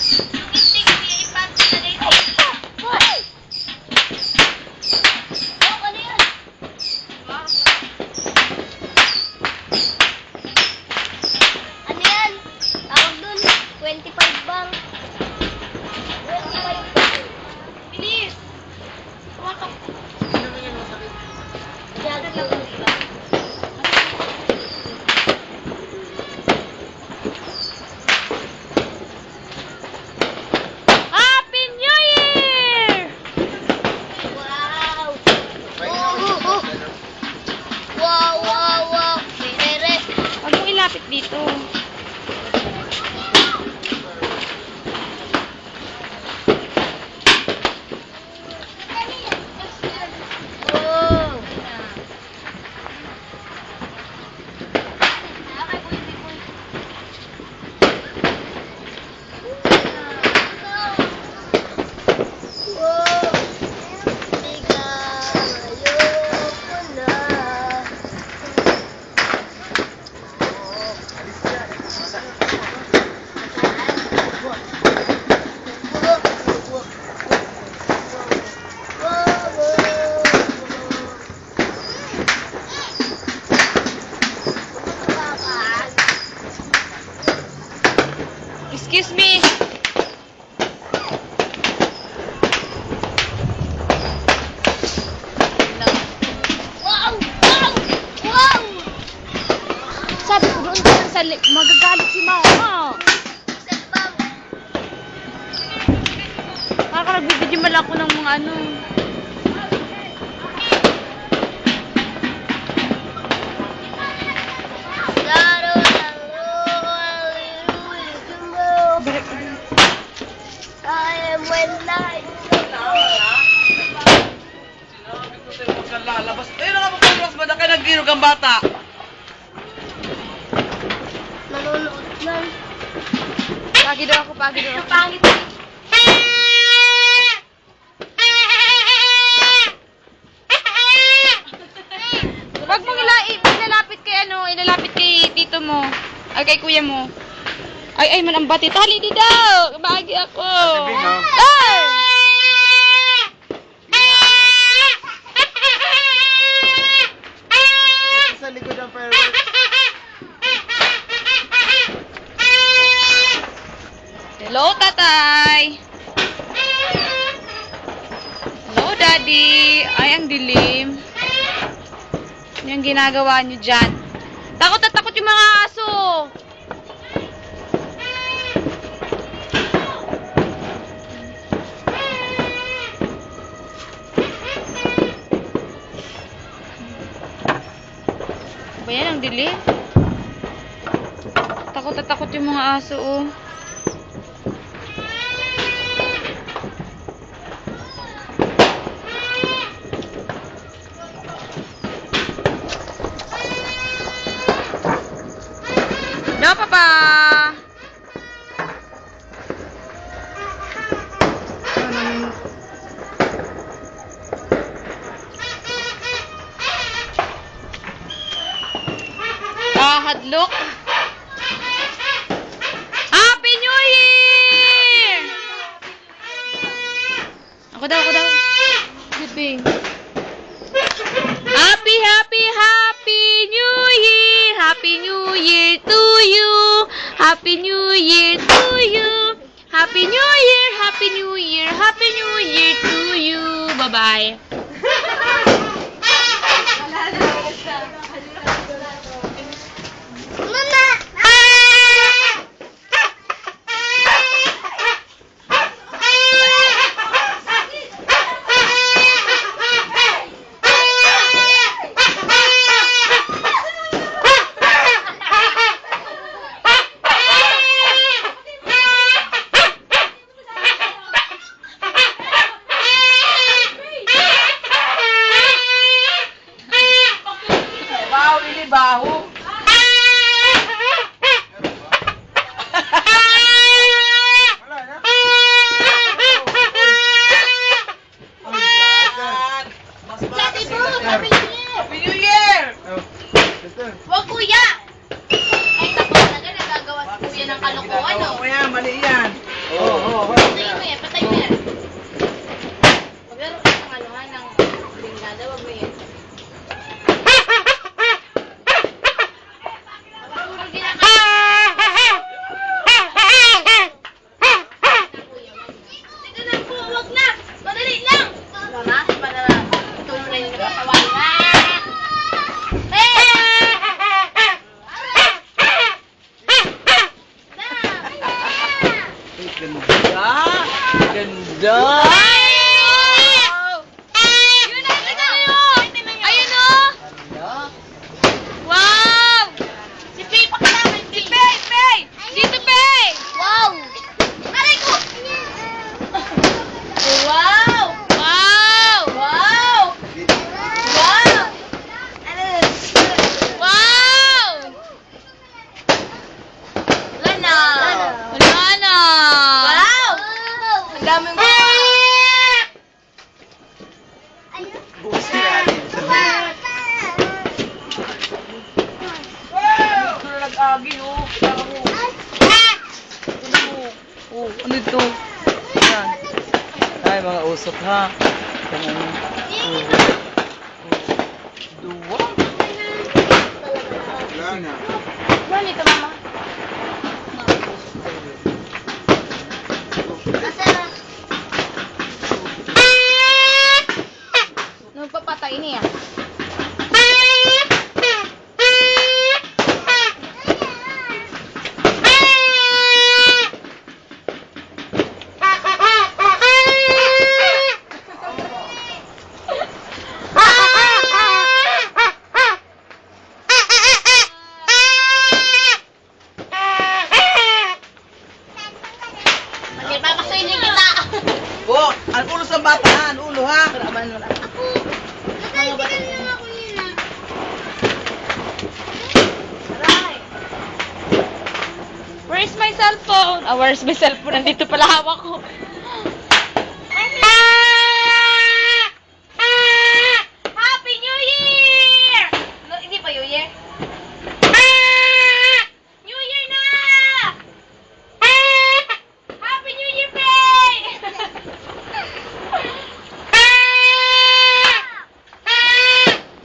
Ano yan? Tawag dun. 25 bang? 25 bang? Bilis! Tumatok. Jagat lang ang iba. Happy New Year! Wow! Wow, wow, wow! Mere-re! Huwag mo ilapit dito. Oh! Wow! Tiga, ayoko na. Excuse me. Wow! Wow! Wow! Sabi ko doon ka sa magagalit si mama. Sabang! Nakakaragbibidyo mo lang ako ng mga ano. Laro lang I am when light. Lalabas. Eh, nakapagpapras ba na kayo nagdirog ang bata? Nanonood lang. Pagi daw ako, pagi daw ako. Pangit. Huwag mong ilalapit kay ilalapit kay tito mo. Ay, kay kuya mo. Ay, man ang bati. Tali di daw. Bahagi ako. Sabihin, no? Ay! Sa likod ng fireworks. Hello, tatay. Hello, daddy. Ay, ang dilim. Ano yung ginagawa niyo dyan? Takot na takot yung mga aso. Ba yan, ang dilim? Takot na takot yung mga aso, oh. No, Papa! Hadlok. Happy New Year! Ako daw. Bibing. Happy New Year! Happy New Year to you! Happy New Year to you! Happy New Year! Happy New Year! Happy New Year to you! Bye-bye! Baho. Wala na. Mas Sabi mo, Happy Happy New Year! Happy New Year! Wag kuya! Ay, naku talaga, nagagawa si kuya ng kalokohan, no? Kaya, mali yan. Oo. Ganda. Ganda. Yun na, tingnan nyo! Ayun o! Wow! Si Pei pa kasama. Si Pei! Pei! Dito Pei! Wow! Aray ko! Wow! Wow! Wow! Wow! Wow! Lana! Wala na! Wow! Ang daming Busin natin. Ito na nag-agi oh. Kita mo. Oh, ano ito? Yan. Ay, mga usok ha. Duwa. Wala na. Ano ito, mama? Asa? Nagpapatay niya. Magpapasuyin niyo kita. Oh, ang ulo sa bata ha, ang ulo ha. Where's my cellphone? Where's my cellphone? Nandito pala hawak ko.